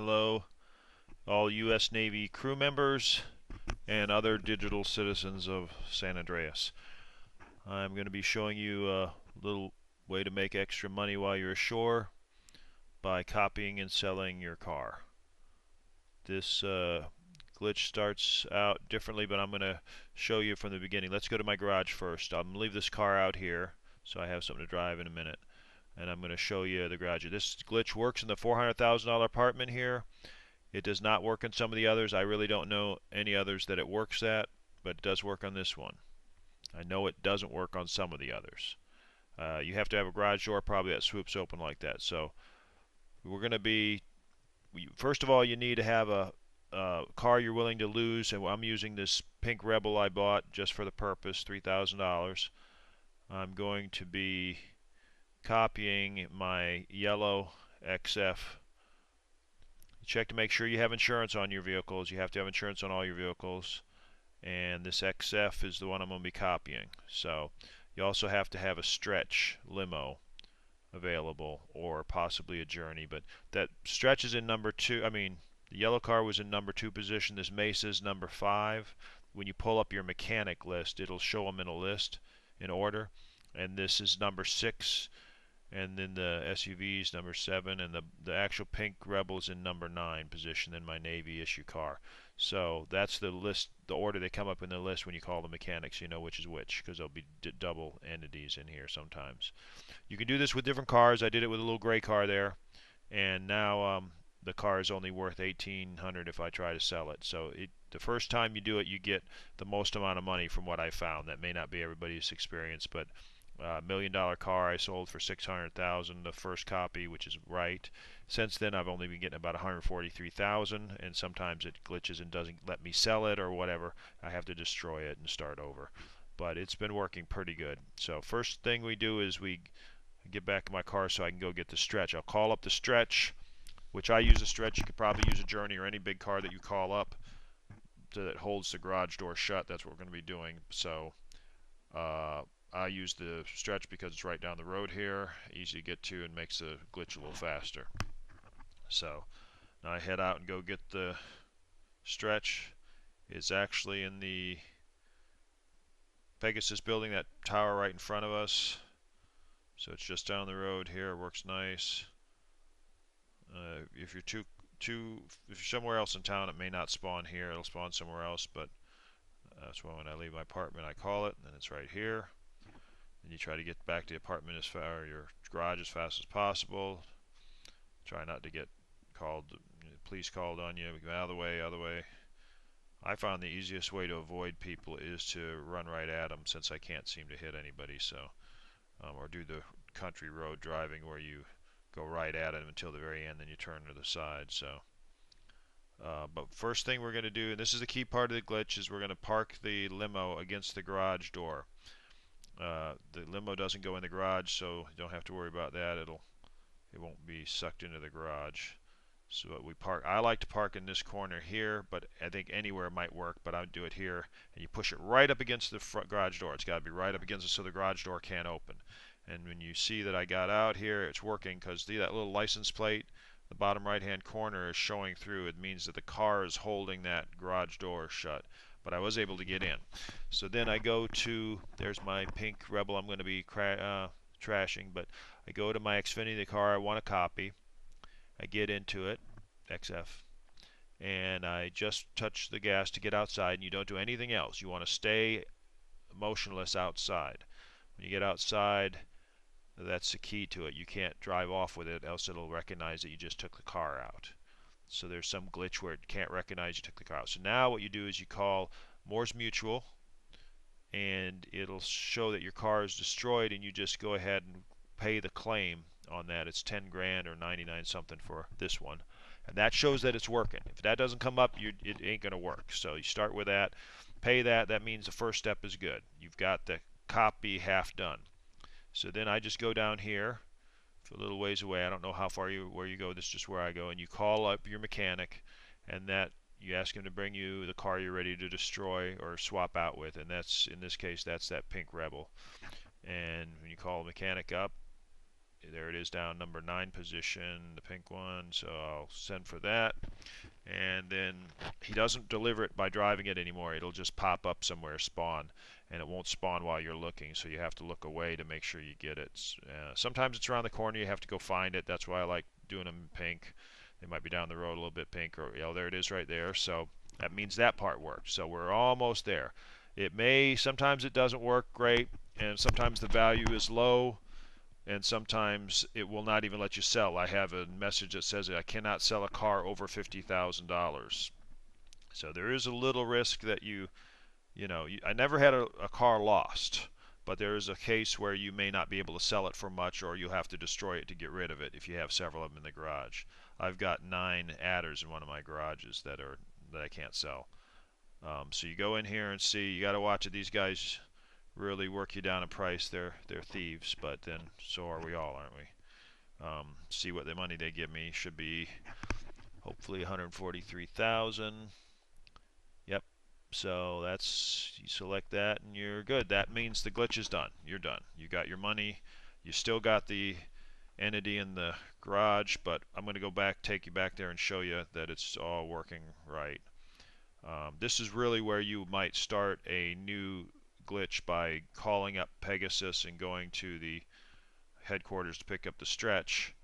Hello, all U.S. Navy crew members and other digital citizens of San Andreas. I'm going to be showing you a little way to make extra money while you're ashore by copying and selling your car. This glitch starts out differently, but I'm going to show you from the beginning. Let's go to my garage first. I'm going to leave this car out here so I have something to drive in a minute. And I'm going to show you the garage. This glitch works in the $400,000 apartment here. It does not work in some of the others. I really don't know any others that it works at, but it does work on this one. I know it doesn't work on some of the others. You have to have a garage door probably that swoops open like that. So we're going to be, first of all, you need to have a car you're willing to lose, and I'm using this pink Rebel I bought just for the purpose, $3,000. I'm going to be copying my yellow XF. Check to make sure you have insurance on your vehicles. You have to have insurance on all your vehicles. And this XF is the one I'm going to be copying. So you also have to have a stretch limo available, or possibly a Journey. But that stretch is in number 2. The yellow car was in number 2 position. This Mesa is number 5. When you pull up your mechanic list, it'll show them in a list in order. And this is number 6. And then the SUV is number 7, and the actual pink Rebel is in number 9 position in my Navy issue car. So that's the list, the order they come up in the list when you call the mechanics. You know which is which, because there'll be double entities in here sometimes. You can do this with different cars. I did it with a little gray car there, and now the car is only worth $1,800 if I try to sell it. So the first time you do it, you get the most amount of money from what I found. That may not be everybody's experience, but $1 million car I sold for $600,000, the first copy, which is right. Since then I've only been getting about $143,000, and sometimes it glitches and doesn't let me sell it or whatever. I have to destroy it and start over. But it's been working pretty good. So first thing we do is we get back in my car so I can go get the stretch. I'll call up the stretch, which I use a stretch. You could probably use a Journey or any big car that you call up that holds the garage door shut. That's what we're going to be doing. So I use the stretch because it's right down the road here, easy to get to, and makes the glitch a little faster. So now I head out and go get the stretch. It's actually in the Pegasus building, that tower right in front of us. So it's just down the road here. It works nice. If you're somewhere else in town, it may not spawn here. It'll spawn somewhere else, but that's why when I leave my apartment I call it, and it's right here. And you try to get back to the apartment or your garage as fast as possible. Try not to get police called on you. Get out of the way, I found the easiest way to avoid people is to run right at them, since I can't seem to hit anybody. So, or do the country road driving where you go right at them until the very end, then you turn to the side. So, but first thing we're going to do, and this is the key part of the glitch, is we're going to park the limo against the garage door. The limo doesn't go in the garage, so you don't have to worry about that. It won't be sucked into the garage. So we park. I like to park in this corner here, but I think anywhere might work. But I would do it here, and you push it right up against the front garage door. It's got to be right up against it so the garage door can't open. And when you see that I got out here, it's working, because that little license plate, the bottom right-hand corner, is showing through. It means that the car is holding that garage door shut. But I was able to get in. So then I go to, there's my pink Rebel I'm going to be trashing, but I go to my Xfinity, the car I want to copy. I get into it, XF, and I just touch the gas to get outside, and you don't do anything else. You want to stay motionless outside. When you get outside, that's the key to it. You can't drive off with it, else it'll recognize that you just took the car out. So there's some glitch where it can't recognize you took the car out. So now what you do is you call Moore's Mutual, and it'll show that your car is destroyed, and you just go ahead and pay the claim on that. It's 10 grand or 99 something for this one, and that shows that it's working. If that doesn't come up, it ain't going to work. So you start with that, pay that. That means the first step is good. You've got the copy half done. So then I just go down here a little ways away. I don't know how far where you go. This is just where I go, and you call up your mechanic, and that you ask him to bring you the car you're ready to destroy or swap out with, and that's, in this case, that's that pink Rebel. And when you call the mechanic up, there it is down number 9 position, the pink one, so I'll send for that. And then he doesn't deliver it by driving it anymore. It'll just pop up somewhere, spawn, and it won't spawn while you're looking, so you have to look away to make sure you get it. Sometimes it's around the corner, you have to go find it. That's why I like doing them in pink. They might be down the road a little bit pink, or there it is right there. So that means that part worked. So we're almost there. Sometimes it doesn't work great, and sometimes the value is low, and sometimes it will not even let you sell. I have a message that says I cannot sell a car over $50,000. So there is a little risk that I never had a car lost, but there is a case where you may not be able to sell it for much, or you'll have to destroy it to get rid of it if you have several of them in the garage. I've got 9 adders in one of my garages that I can't sell. So you go in here and see. You got to watch it. These guys really work you down in price. They're thieves, but then so are we all, aren't we? See what the money they give me should be. Hopefully 143,000. Yep. So you select that and you're good. That means the glitch is done. You're done. You got your money. You still got the entity in the garage, but I'm going to go back, take you back there and show you that it's all working right. This is really where you might start a new glitch by calling up Pegasus and going to the headquarters to pick up the stretch,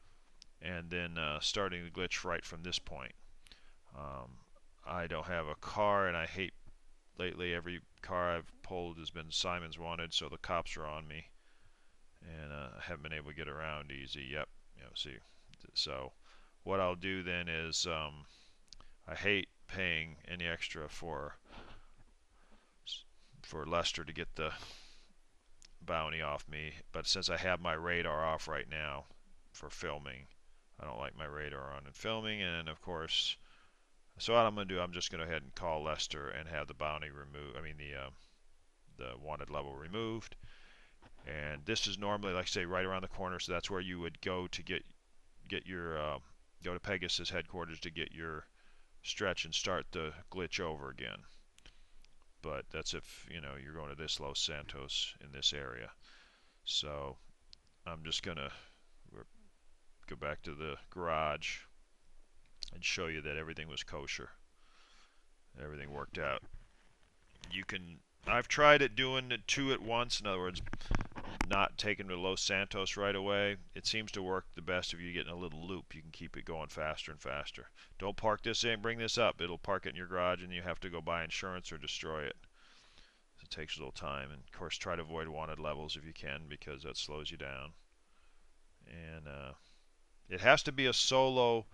and then starting the glitch right from this point. I don't have a car, and I hate lately every car I've pulled has been Simon's Wanted, so the cops are on me, and I haven't been able to get around easy. Yep, see. So what I'll do then is I hate paying any extra for Lester to get the bounty off me, but since I have my radar off right now for filming, I don't like my radar on in filming, and of course, so what I'm going to do, I'm just going to go ahead and call Lester and have the bounty removed, the wanted level removed. And this is normally, like I say, right around the corner, so that's where you would go to get your go to Pegasus headquarters to get your stretch and start the glitch over again. But that's if you're going to this Los Santos in this area. So I'm just gonna go back to the garage and show you that everything was kosher. Everything worked out. I've tried it doing 2 at once. In other words, not taking to Los Santos right away. It seems to work the best if you get in a little loop. You can keep it going faster and faster. Don't park this in, bring this up. It'll park it in your garage and you have to go buy insurance or destroy it. So it takes a little time. And of course, try to avoid wanted levels if you can, because that slows you down. And it has to be a solo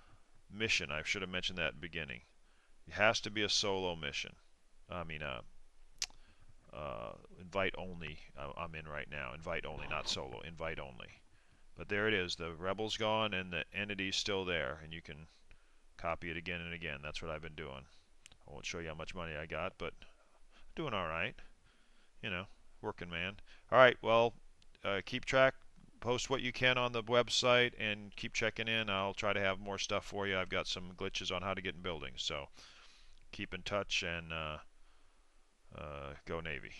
mission. I should have mentioned that at the beginning. It has to be a solo mission. Invite only. I'm in right now. Invite only, not solo. Invite only. But there it is. The rebel's gone and the entity's still there, and you can copy it again and again. That's what I've been doing. I won't show you how much money I got, but doing all right. Working man. All right. Well, keep track. Post what you can on the website and keep checking in. I'll try to have more stuff for you. I've got some glitches on how to get in buildings, so keep in touch and go Navy.